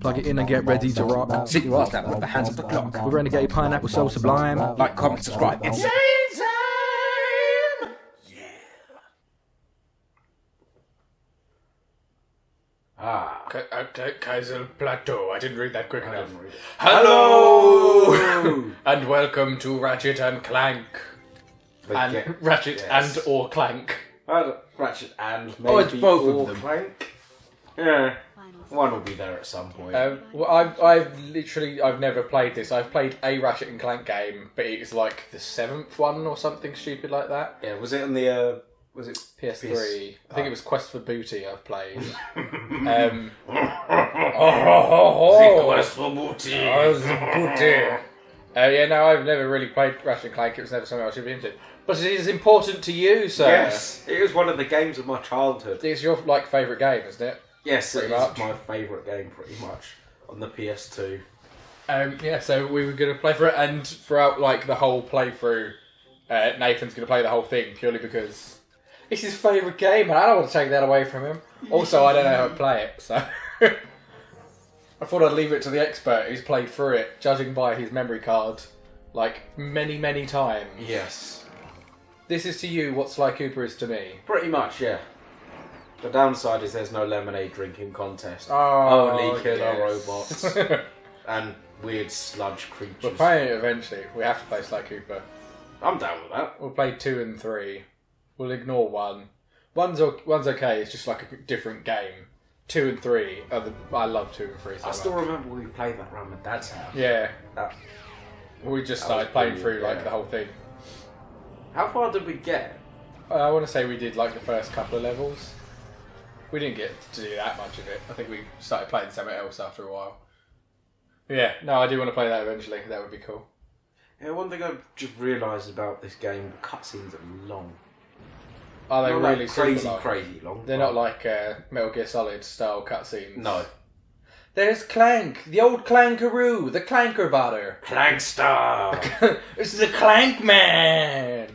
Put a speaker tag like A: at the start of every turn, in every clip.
A: Plug it in and get ready to rock.
B: Sit your ass down with the hands of the clock.
A: With Renegade Pineapple so sublime.
B: Like, comment, subscribe. It's time! Yeah.
C: Kaiser Plateau. I didn't read that quick enough.
B: Hello!
C: And welcome to Ratchet and Clank. And Ratchet and or Clank.
B: Ratchet and maybe
C: it's both of them.
B: Clank. Yeah. One will be there at some point.
C: Well, I've never played this. I've played a Ratchet and Clank game, but it's like the 7th one or something stupid like that.
B: Yeah, was it on the was it
C: PS3? I think it was Quest for Booty I've played.
B: Quest for Booty.
C: Yeah, no, I've never really played Ratchet and Clank. It was never something I should be into. But it is important to you, sir.
B: Yes, it was one of the games of my childhood.
C: It's your favourite game, isn't it?
B: Yes,
C: Pretty
B: it is
C: much.
B: my favourite game, pretty much, on the PS2.
C: Yeah, so we were going to play for it, and throughout the whole playthrough, Nathan's going to play the whole thing purely because it's his favourite game, and I don't want to take that away from him. Also, I don't know how to play it, so I thought I'd leave it to the expert who's played through it, judging by his memory card, many, many times.
B: Yes.
C: This is to you what Sly Cooper is to me.
B: Pretty much, yeah. The downside is there's no lemonade drinking contest.
C: Oh,
B: only killer
C: yes.
B: robots and weird sludge creatures.
C: We're playing it eventually. We have to play Sly Cooper.
B: I'm down with that.
C: We'll play 2 and 3. We'll ignore 1. One's okay. It's just like a different game. 2 and 3 I love 2 and 3 so
B: I still
C: much.
B: remember we played that around my dad's house.
C: Yeah.
B: That,
C: We just started playing through
B: brilliant, yeah.
C: the whole thing.
B: How far did we get?
C: I want to say we did the first couple of levels. We didn't get to do that much of it. I think we started playing something else after a while. Yeah, no, I do want to play that eventually. That would be cool.
B: Yeah, one thing I've just realised about this game, the cutscenes are long.
C: Are they
B: Not
C: really
B: crazy,
C: super long?
B: crazy long?
C: They're not like Metal Gear Solid style cutscenes.
B: No.
C: There's Clank, the old Clankaroo, the Clanker Botter.
B: Clankstar!
C: It's the Clank Man!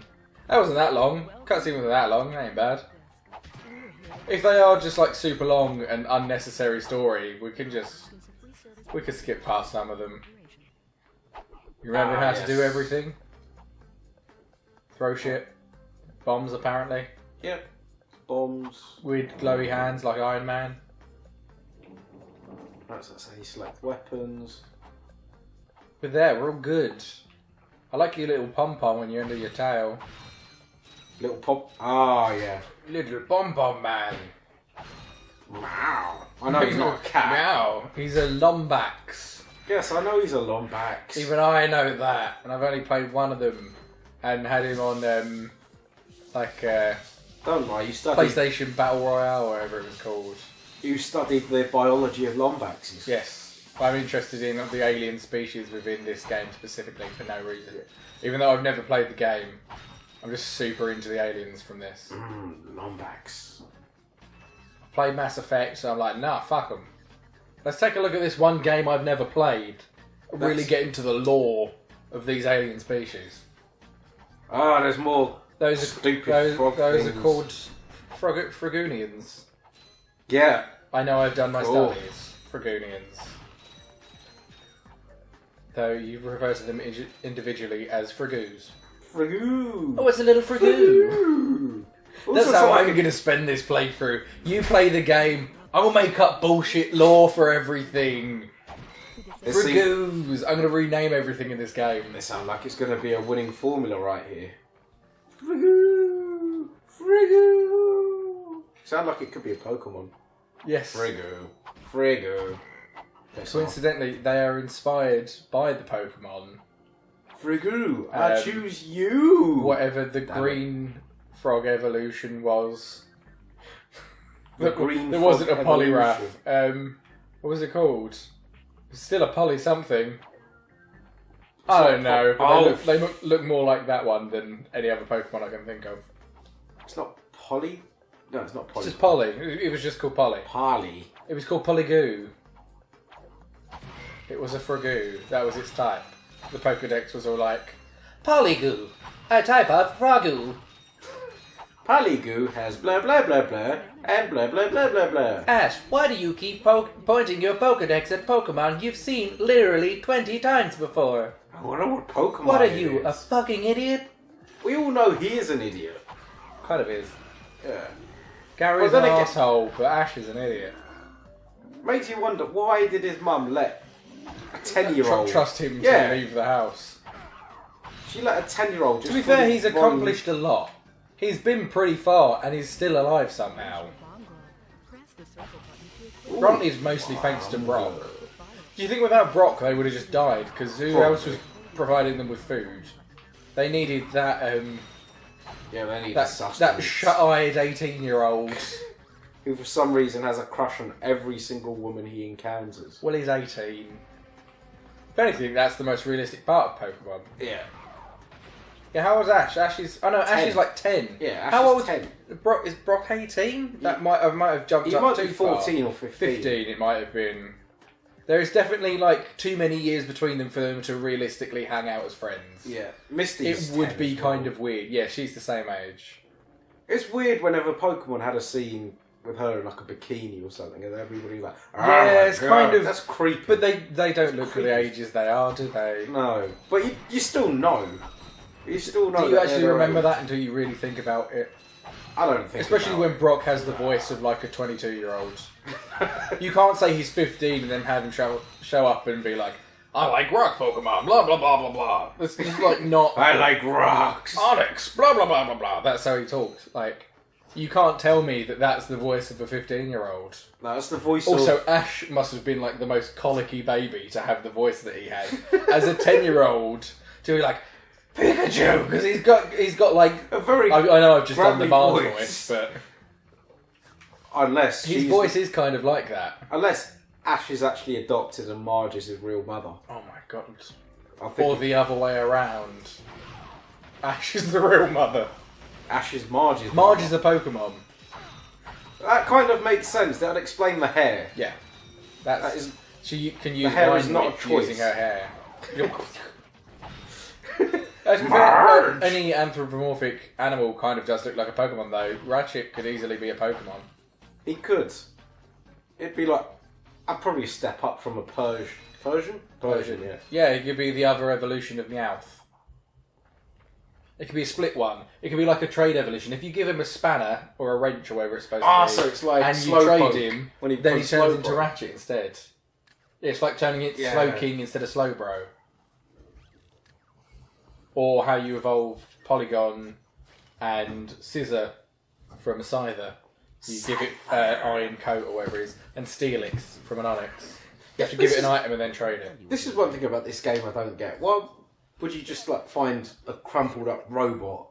C: That wasn't that long. Cutscene wasn't that long, that ain't bad. If they are just super long and unnecessary story, we could skip past some of them. You remember how to do everything? Throw shit. Bombs apparently.
B: Yep. Bombs.
C: Weird glowy hands like Iron Man.
B: That's how you select weapons.
C: But there, we're all good. I like your little pom-pom when you're under your tail.
B: Little pop. Ah, yeah.
C: Little pom-pom man.
B: Wow. I know he's not a cat.
C: Meow. He's a Lombax.
B: Yes, I know he's a Lombax.
C: Even I know that. And I've only played one of them. And had him on,
B: Don't lie, you studied...
C: PlayStation Battle Royale, or whatever it was called.
B: You studied the biology of Lombaxes.
C: Yes. I'm interested in the alien species within this game specifically for no reason. Even though I've never played the game, I'm just super into the aliens from this.
B: Lombax.
C: I've played Mass Effect, so I'm like, nah, fuck them. Let's take a look at this one game I've never played. Really get into the lore of these alien species.
B: Ah, there's more stupid frog
C: those
B: things.
C: are called Fragunians.
B: Yeah.
C: I know I've done my
B: Cool.
C: studies. Fragunians. Though you refer to them individually as Fragoos.
B: Fragoo.
C: Oh, it's a little Fragoo. That's
B: Also,
C: how I'm going to spend this playthrough. You play the game, I will make up bullshit lore for everything. Fragoos. I'm going to rename everything in this game.
B: They sound like it's going to be a winning formula right here. Fragoo. Fragoo. Sound like it could be a Pokemon.
C: Yes.
B: Frigoo.
C: Coincidentally, they are inspired by the Pokemon.
B: Frigoo, I choose you.
C: Whatever the green frog evolution was.
B: The green
C: there
B: frog
C: wasn't a Poliwrath.
B: evolution.
C: What was it called? It's still a Poly something. I don't know. But they look more like that one than any other Pokemon I can think of.
B: It's not Poly? No, it's not Poly.
C: It's just Poly. It was just called Poly.
B: Parley.
C: It was called Polygoo. It was a Fragoo. That was its type. The Pokédex was all like, Polygoo, a type of Fragoo.
B: Polygoo has blah blah blah blah and blah blah blah blah blah.
C: Ash, why do you keep pointing your Pokédex at Pokemon you've seen literally 20 times before?
B: I wonder what Pokemon
C: What are
B: it
C: you,
B: is.
C: a fucking idiot?
B: We all know he is an idiot.
C: Kind of is.
B: Yeah.
C: Gary's
B: Well,
C: an
B: then again-
C: asshole, but Ash is an idiot.
B: Makes you wonder, why did his mum let a 10-year-old...
C: Trust him
B: Yeah.
C: to leave the house.
B: She let a 10-year-old just...
C: To be fair,
B: fully
C: he's
B: run-
C: accomplished a lot. He's been pretty far, and he's still alive somehow. Bronte's mostly thanks to Brock. Do you think without Brock they would have just died? Because who
B: Probably.
C: else was providing them with food? They needed that
B: Yeah, they need
C: that
B: sustenance.
C: shut-eyed 18-year-old.
B: Who for some reason has a crush on every single woman he encounters.
C: Well, he's 18. If anything, that's the most realistic part of Pokemon.
B: Yeah.
C: Yeah, how old is Ash? Ash is... Oh no, Ash
B: 10.
C: is like 10.
B: Yeah, Ash
C: how
B: is
C: old
B: 10.
C: Brock, is Brock 18? That might have jumped
B: He
C: up
B: might
C: too
B: be
C: far.
B: 14 or 15.
C: 15 it might have been. There is definitely like too many years between them for them to realistically hang out as friends.
B: Yeah. Misty's
C: It would
B: 10
C: be
B: as well.
C: kind of weird. Yeah, she's the same age.
B: It's weird whenever Pokemon had a scene with her in like a bikini or something and everybody's like, oh
C: Yeah,
B: my
C: it's
B: God,
C: kind of-
B: that's creepy.
C: But they don't look for the ages they are, do they?
B: No. But you still know. You still know.
C: Do you
B: that
C: actually
B: they're
C: remember
B: old.
C: that until you really think about it?
B: I don't think
C: Especially
B: about
C: when Brock has the voice of like a 22-year-old. You can't say he's 15 and then have him show up and be like, I like rock Pokemon, blah blah blah blah blah. It's like not
B: I like rocks.
C: Onyx, blah blah blah blah blah. That's how he talks. Like, you can't tell me that that's the voice of a 15-year-old.
B: No, that's the voice
C: Also,
B: of...
C: Ash must have been like the most colicky baby to have the voice that he had as a 10-year-old to be like Pikachu because he's got like
B: A very
C: I know I've just done the
B: gravelly
C: Mars voice, but
B: Unless
C: his
B: she's
C: voice is kind of like that.
B: Unless Ash is actually adopted and Marge is his real mother.
C: Oh my god.
B: I think
C: Or the other way around. Ash is the real mother.
B: Ash is Marge's
C: Marge
B: mother.
C: is a Pokemon.
B: That kind of makes sense. That would explain the hair.
C: Yeah. That's
B: That is...
C: she can use
B: hair is
C: mind
B: not a
C: whip
B: choice.
C: using her hair. To be fair,
B: Marge!
C: any anthropomorphic animal kind of does look like a Pokemon though. Ratchet could easily be a Pokemon.
B: He could. It'd be like... I'd probably step up from a Persian, yeah.
C: Yeah, it could be the other evolution of Meowth. It could be a split one. It could be like a trade evolution. If you give him a spanner or a wrench or whatever it's supposed to be,
B: So it's like
C: and you
B: Slowpoke
C: trade him,
B: when he
C: then he
B: becomes
C: turns into
B: Slowpoke.
C: Ratchet instead. It's like turning it
B: Yeah.
C: Slowking instead of Slowbro. Or how you evolve Polygon and Scissor from a Scyther. You give it Iron Coat or whatever it is, and Steelix from an Onyx. You have to give it an item and then trade it.
B: This is one thing about this game I don't get. Why would you just like find a crumpled up robot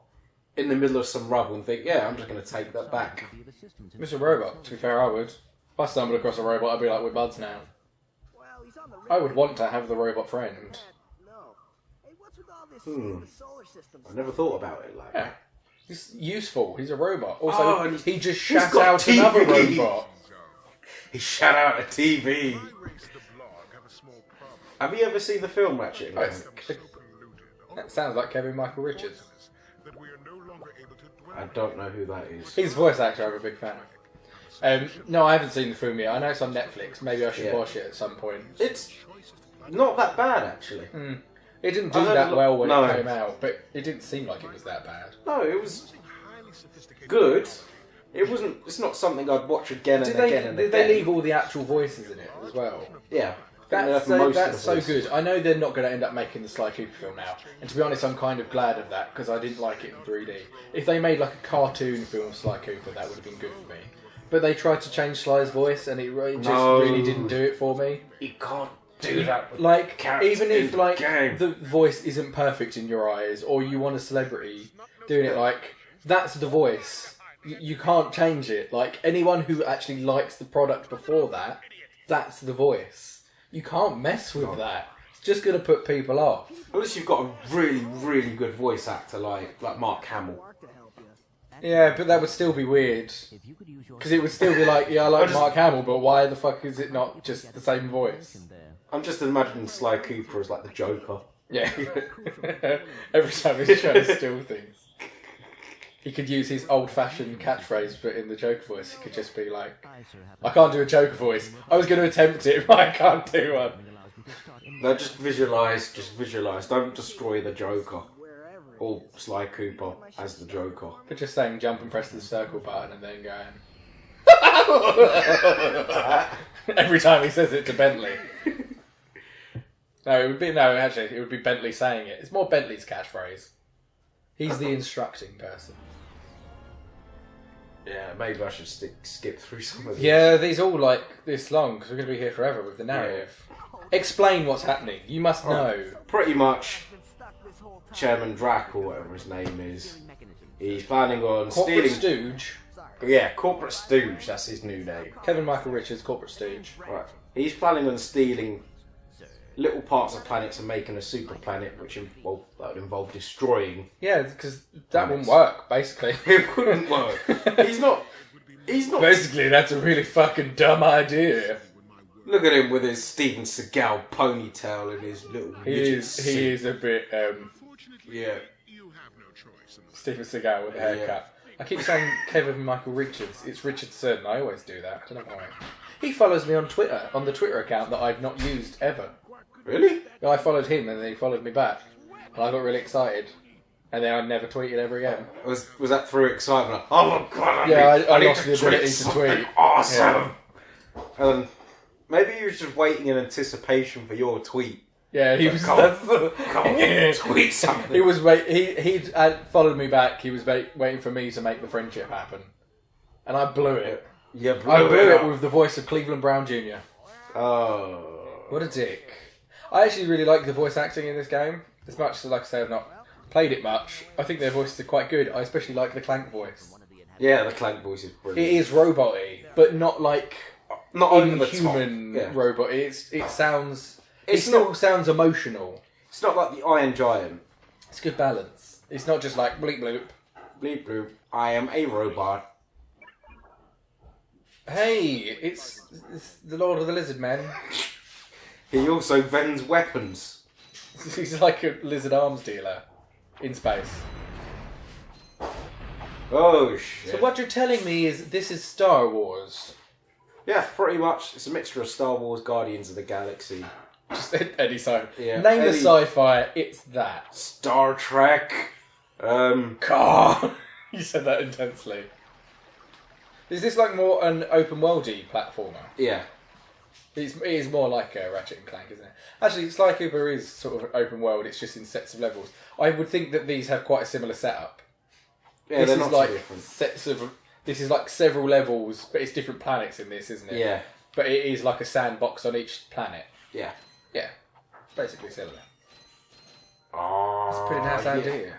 B: in the middle of some rubble and think, yeah, I'm just going to take that back?
C: Mr. Robot, to be fair, I would. If I stumbled across a robot, I'd be like, we're buds now. I would want to have the robot friend.
B: I never thought about it like
C: Yeah.
B: that.
C: He's useful. He's a robot. Also,
B: Oh, and
C: he just
B: he's
C: shut
B: got
C: out another
B: TV.
C: robot.
B: He shut out a TV. Have you ever seen the film Ratchet
C: Oh,
B: Clank?
C: that sounds like Kevin Michael-Richardson.
B: I don't know who that is.
C: He's a voice actor I'm a big fan of. No, I haven't seen the film yet. I know it's on Netflix. Maybe I should
B: Yeah.
C: watch it at some point.
B: It's not that bad, actually.
C: It didn't do
B: I heard
C: that
B: a lot-
C: well when
B: no.
C: it came out, but it didn't seem like it was that bad.
B: No, it was good. It wasn't. It's not something I'd watch again and
C: Did
B: again and
C: they
B: again.
C: leave all the actual voices in it as well?
B: Yeah.
C: That's
B: Most of the
C: so
B: voices.
C: good. I know they're not going to end up making the Sly Cooper film now, and to be honest, I'm kind of glad of that because I didn't like it in 3D. If they made like a cartoon film of Sly Cooper, that would have been good for me. But they tried to change Sly's voice, and it just really didn't do it for me.
B: You can't do that.
C: Like,
B: characters
C: even
B: in
C: if
B: the
C: like
B: game.
C: the voice isn't perfect in your eyes, or you want a celebrity doing it, like that's the voice. You can't change it. Like anyone who actually likes the product before that, that's the voice. You can't mess with that. It's just going to put people off.
B: Unless you've got a really, really good voice actor like Mark Hamill.
C: Yeah, but that would still be weird. Because it would still be like, yeah, I like Mark Hamill, but why the fuck is it not just the same voice?
B: I'm just imagining Sly Cooper as like the Joker.
C: Yeah. Every time he's trying to steal things. He could use his old-fashioned catchphrase, but in the Joker voice, he could just be like, I can't do a Joker voice. I was going to attempt it, but I can't do one.
B: No, just visualise. Don't destroy the Joker. Or Sly Cooper as the Joker.
C: But just saying jump and press the circle button and then going... Every time he says it to Bentley. It would be Bentley saying it. It's more Bentley's catchphrase. He's the instructing person.
B: Yeah, maybe I should skip through some of these.
C: Yeah, these all like this long because we're going to be here forever with the narrative. Yeah. Explain what's happening. You must know.
B: Pretty much, Chairman Drac, or whatever his name is, he's planning on
C: Corporate
B: stealing...
C: Stooge.
B: Yeah, Corporate Stooge, that's his new name.
C: Kevin Michael-Richardson, Corporate Stooge.
B: Right. He's planning on stealing little parts of planets and making a super planet, which that would involve destroying.
C: Yeah, because that wouldn't work, basically.
B: It wouldn't work. He's not...
C: Basically, that's a really fucking dumb idea.
B: Look at him with his Steven Seagal ponytail and his little...
C: He is a bit...
B: yeah.
C: Stephen Seagal with a haircut. Yeah. I keep saying Kevin Michael-Richardson. It's Richardson. I always do that. I don't know why. He follows me on Twitter, on the Twitter account that I've not used ever.
B: Really?
C: I followed him and then he followed me back. And I got really excited. And then I never tweeted ever again.
B: Was that through excitement? Oh my god!
C: I lost the ability to tweet.
B: Awesome! Yeah. Maybe he was just waiting in anticipation for your tweet.
C: Yeah, he was.
B: Come on, tweet something.
C: He was He followed me back. He was waiting for me to make the friendship happen, and I blew it.
B: Yeah,
C: I blew it with the voice of Cleveland Brown Jr.
B: Oh,
C: what a dick! I actually really like the voice acting in this game. As much as, like I say, I've not played it much. I think their voices are quite good. I especially like the Clank voice.
B: Yeah, the Clank voice is brilliant.
C: It is robot-y, but not like inhuman robot. It sounds. It still sounds emotional.
B: It's not like the Iron Giant.
C: It's good balance. It's not just like bleep bloop.
B: Bleep bloop. I am a robot.
C: Hey, it's the Lord of the Lizard Man.
B: He also vends weapons.
C: He's like a lizard arms dealer in space.
B: Oh shit.
C: So what you're telling me is this is Star Wars?
B: Yeah, pretty much. It's a mixture of Star Wars, Guardians of the Galaxy.
C: Just any sci-fi.
B: Yeah,
C: Name a sci-fi, it's that.
B: Star Trek.
C: Car. You said that intensely. Is this like more an open worldy platformer?
B: Yeah.
C: It is more like a Ratchet Clank, isn't it? Actually, Sly Cooper is sort of open world. It's just in sets of levels. I would think that these have quite a similar setup.
B: Yeah, they're not
C: like
B: so different.
C: This is like several levels, but it's different planets in this, isn't it?
B: Yeah.
C: But it is like a sandbox on each planet.
B: Yeah.
C: Yeah. Basically similar.
B: Oh,
C: That's a pretty nice idea.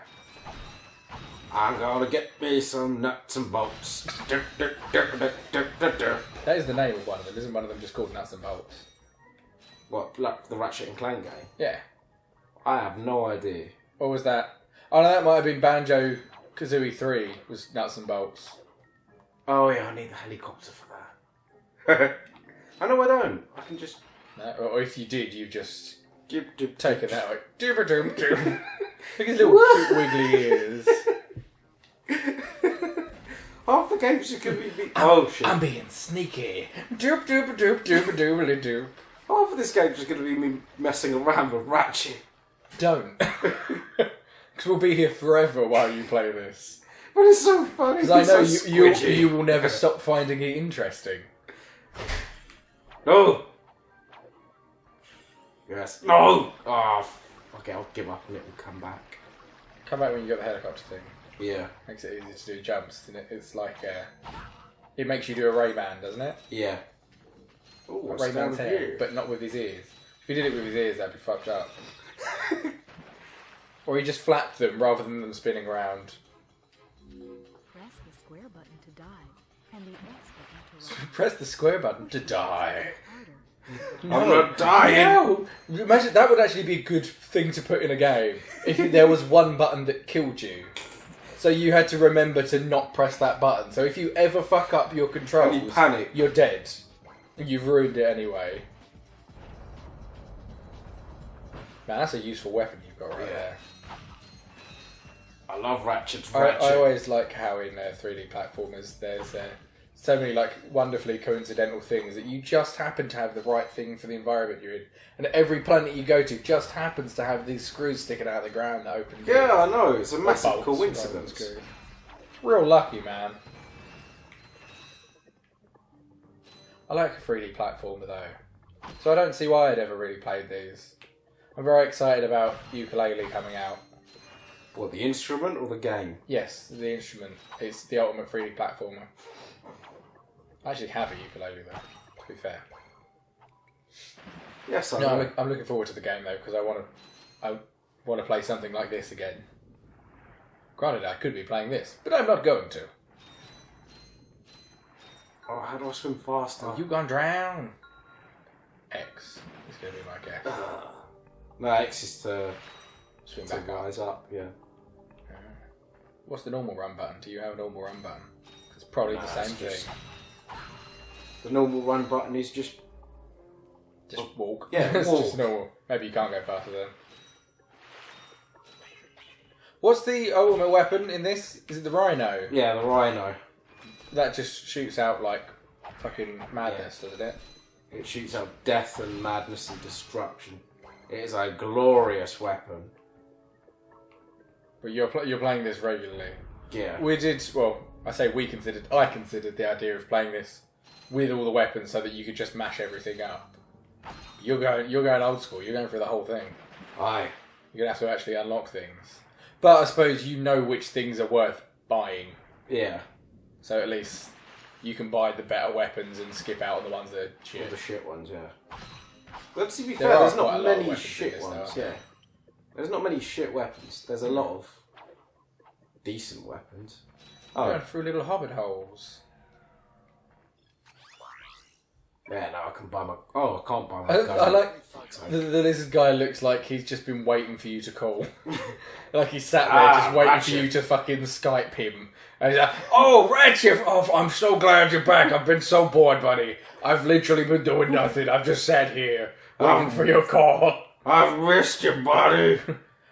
B: I'm gonna get me some nuts and bolts.
C: That is the name of one of them. Isn't one of them just called Nuts and Bolts?
B: What, like the Ratchet and Clank game?
C: Yeah.
B: I have no idea.
C: Or was that... Oh no, that might have been Banjo-Kazooie 3 was Nuts and Bolts.
B: Oh yeah, I need the helicopter for that. I know I don't. I can just...
C: No, or if you did, you just...
B: Take
C: Take it that way. Doop-a-doom-doom. Look at his little cute wiggly ears.
B: Half the game's just going to be... Oh shit.
C: I'm being sneaky. Doop-doop-a-doop-doop-a-doop-a-doop.
B: Half of this game's just going to be me messing around with Ratchet.
C: Don't. Because we'll be here forever while you play this.
B: But it's so funny.
C: Because I know
B: so
C: you will never stop finding it interesting.
B: No! Yes. No! Oh, fuck it, I'll give up and it will come back.
C: Come back when you got the helicopter thing.
B: Yeah.
C: Makes it easy to do jumps, and it's like it makes you do a Ray-Ban, doesn't it?
B: Yeah. Ooh,
C: Like Ray-Ban's hair, but not with his ears. If he did it with his ears, that'd be fucked up. Or he just flapped them rather than them spinning around.
D: Press the square button to die, and the X button to
C: Press the square button to die.
B: I'm not dying!
C: No! Imagine, that would actually be a good thing to put in a game. If there was one button that killed you. So you had to remember to not press that button. So if you ever fuck up your controls,
B: and you panic,
C: you're dead. You've ruined it anyway. Man, that's a useful weapon you've got right there.
B: I love Ratchet.
C: I always like how in 3D platformers there's so many like wonderfully coincidental things that you just happen to have the right thing for the environment you're in, and every planet you go to just happens to have these screws sticking out of the ground that open.
B: Yeah, I know. It's a massive
C: bolts
B: coincidence.
C: rather than screws. Real lucky, man. I like a 3D platformer though, so I don't see why I'd ever really played these. I'm very excited about Ukulele coming out.
B: What, the instrument or the game?
C: Yes, the instrument. It's the ultimate 3D platformer. I actually have a ukulele though, to be fair.
B: Yes, I know.
C: I'm looking forward to the game though, because I want to play something like this again. Granted, I could be playing this, but I'm not going to.
B: Oh, how do I swim faster?
C: You gonna drown? X is going to be my guess.
B: No, X is to
C: Swim back up.
B: rise up, yeah.
C: What's the normal run button? Do you have a normal run button? It's probably the same
B: it's just-
C: thing.
B: The normal run button is just...
C: Just walk.
B: Yeah,
C: It's
B: walk.
C: just normal. Maybe you can't go faster then. What's the ultimate weapon in this? Is it the rhino?
B: Yeah, the rhino.
C: That just shoots out like fucking madness, doesn't it?
B: It shoots out death and madness and destruction. It is a glorious weapon.
C: But you're playing this regularly.
B: Yeah.
C: We did, well, I considered the idea of playing this with all the weapons so that you could just mash everything up. You're going old school. You're going through the whole thing.
B: Aye.
C: You're gonna have to actually unlock things. But I suppose you know which things are worth buying.
B: Yeah.
C: So at least you can buy the better weapons and skip out on the ones that are
B: All
C: shit.
B: the shit ones, yeah. But to be
C: There
B: fair,
C: are
B: there's
C: quite a
B: not
C: lot of
B: many
C: weapons in
B: shit
C: this, though,
B: ones,
C: aren't
B: yeah.
C: there?
B: There's not many shit weapons. There's a lot of decent weapons.
C: Going
B: Oh,
C: through little hobbit holes.
B: yeah, no, I can buy my... Oh, I can't buy my gun.
C: I like
B: Fuck's
C: the
B: sake.
C: lizard guy looks like he's just been waiting for you to call. Like he's sat there just waiting
B: Ratchet.
C: for you to fucking Skype him. And he's like, oh, Ratchet! Oh, I'm so glad you're back. I've been so bored, buddy. I've literally been doing nothing. I've just sat here waiting for your call.
B: I've missed you, buddy.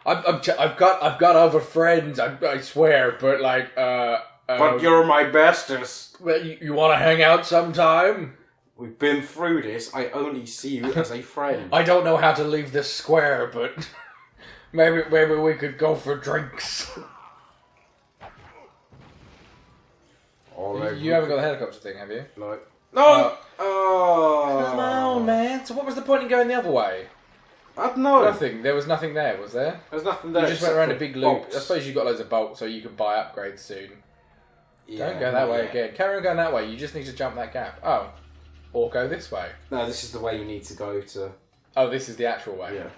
C: I've got other friends. I swear, but like,
B: But you're my bestest.
C: you want to hang out sometime?
B: We've been through this. I only see you as a friend.
C: I don't know how to leave this square, but maybe we could go for drinks. You haven't got the helicopter thing, have you?
B: No. No! Oh!
C: Come on, man. So what was the point in going the other way?
B: I don't know.
C: Nothing. There was nothing there, was there?
B: There's nothing there.
C: You just went
B: except
C: around a
B: for
C: big loop.
B: bolts.
C: I suppose you got loads of bolts, so you can buy upgrades soon.
B: Yeah,
C: Don't go that way
B: yeah.
C: again. Carry on going that way. You just need to jump that gap. Oh. Or go this way.
B: No, this is the way you need to go to...
C: Oh, this is the actual way.
B: Yeah.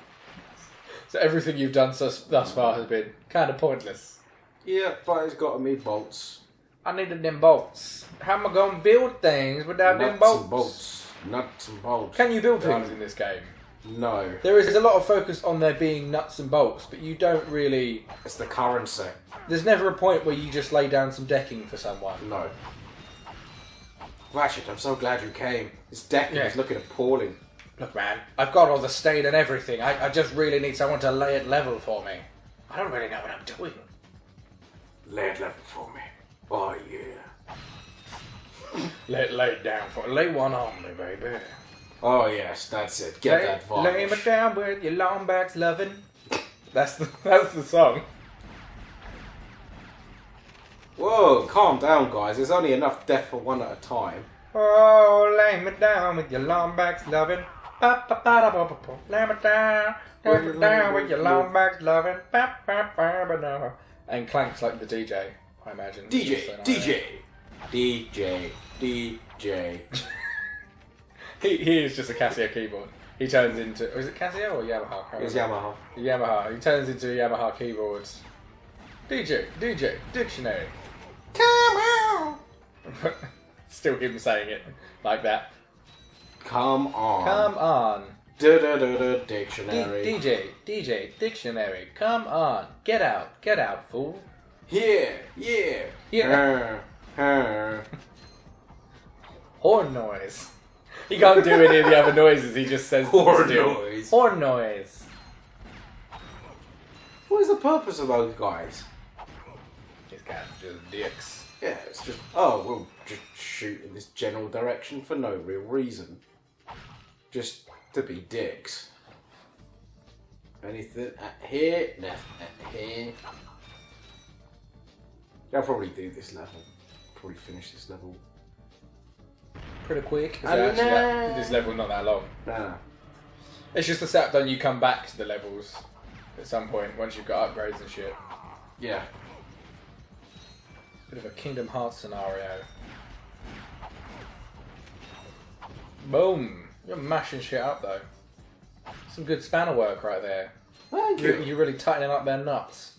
C: So everything you've done thus far has been kind of pointless.
B: Yeah, but it's got to be bolts.
C: I needed them bolts. How am I going to build things without them
B: Nuts
C: bolts?
B: and bolts. Nuts and bolts.
C: Can you build things in this game?
B: No.
C: There is a lot of focus on there being nuts and bolts, but you don't really...
B: It's the currency.
C: There's never a point where you just lay down some decking for someone.
B: No. Ratchet, I'm so glad you came. This decking is looking appalling.
C: Look, man, I've got all the stain and everything. I just really need someone to lay it level for me. I don't really know what I'm doing.
B: Lay it level for me. Oh, yeah.
C: Lay it down for lay one on me, baby.
B: Oh, yes, that's it. Get that varnish.
C: Lay me down with your Lombax Loving. That's the song.
B: Whoa, calm down, guys. There's only enough death for one at a time.
C: Oh, lay me down with your Lombax Loving. Lay me down with your Lombax Loving. And Clank's like the DJ, I imagine.
B: DJ.
C: He is just a Casio keyboard. He turns into... is it Casio or Yamaha?
B: It's Yamaha.
C: Yamaha. He turns into a Yamaha keyboard. DJ, dictionary.
B: Come on.
C: Still him saying it like that.
B: Come on.
C: Come on.
B: Dictionary.
C: DJ, dictionary. Come on. Get out, fool.
B: Yeah.
C: Yeah.
B: Her.
C: Horn noise. He can't do any of the other noises, he just says
B: Horn
C: still.
B: noise.
C: Horn noise.
B: What is the purpose of those guys?
C: can. Just dicks.
B: Yeah, it's just, oh, we'll just shoot in this general direction for no real reason. Just to be dicks. Anything at here? Nothing at here. I'll probably do this level. Probably finish this level.
C: Pretty quick.
B: Oh,
C: This level's not that long.
B: Nah.
C: It's just the setup, don't you come back to the levels at some point once you've got upgrades and shit.
B: Yeah.
C: Bit of a Kingdom Hearts scenario. Boom! You're mashing shit up though. Some good spanner work right there.
B: Thank you.
C: You're really tightening up their nuts.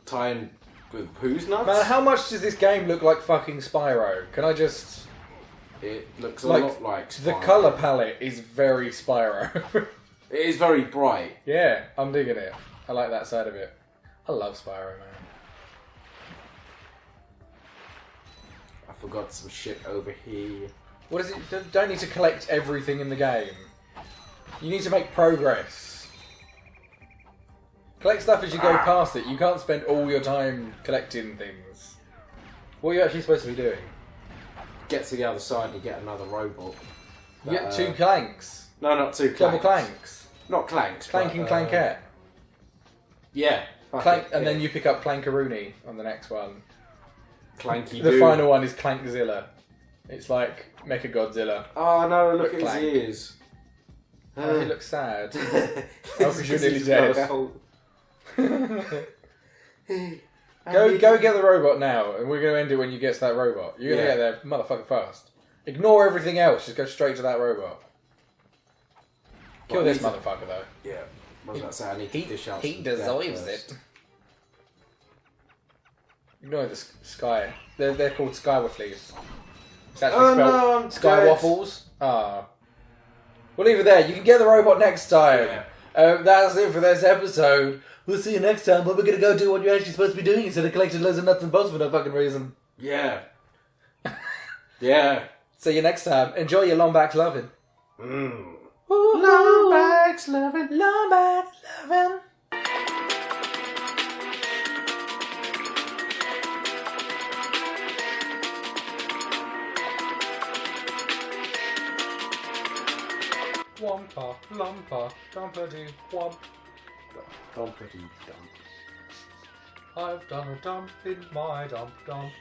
B: Tying with whose nuts?
C: Man, how much does this game look like fucking Spyro? Can I just...
B: It looks a
C: Like,
B: lot like
C: The
B: Spyro.
C: colour palette is very Spyro.
B: It is very bright.
C: Yeah, I'm digging it. I like that side of it. I love Spyro, man.
B: I forgot some shit over here.
C: What is it? You don't need to collect everything in the game. You need to make progress. Collect stuff as you go past it. You can't spend all your time collecting things. What are you actually supposed to be doing?
B: Get to the other side and you get another robot.
C: You get 2 clanks.
B: No, not 2 clanks.
C: Double clanks.
B: Not clanks.
C: Clank and
B: but,
C: clankette.
B: Yeah.
C: Clank,
B: it,
C: and
B: yeah.
C: then you pick up Clankaroonie on the next one.
B: Clanky
C: The final one is Clankzilla. It's like Mechagodzilla.
B: Oh no, look
C: But
B: at
C: Clank.
B: his ears.
C: Oh, he looks sad.
B: Oh,
C: because you're nearly dead.
B: Go
C: Go get the robot now, and we're going to end it when you get to that robot. You're going to
B: Yeah.
C: get there motherfucking fast. Ignore everything else, just go straight to that robot. Kill
B: What,
C: this
B: he's a-
C: mother though.
B: Yeah. What was that say? I need to dish out
C: He
B: some
C: deserves
B: death
C: it.
B: first.
C: Ignore the sky. They're called Skywaffles. It's actually
B: Oh,
C: spelled
B: no, I'm
C: Sky
B: dead.
C: Waffles. Ah. We'll leave it there. You can get the robot next time.
B: Yeah.
C: That's it for this episode. We'll see you next time, but we're going to go do what you're actually supposed to be doing instead of collecting loads of nuts and bolts for no fucking reason.
B: Yeah. Yeah.
C: See you next time. Enjoy your Lombax Loving.
B: Mm.
C: Lombax Loving. Lombax Loving. Wampa, lumpa, dumpity, wump.
B: Dumpity dump.
C: I've done a dump in my dump dump.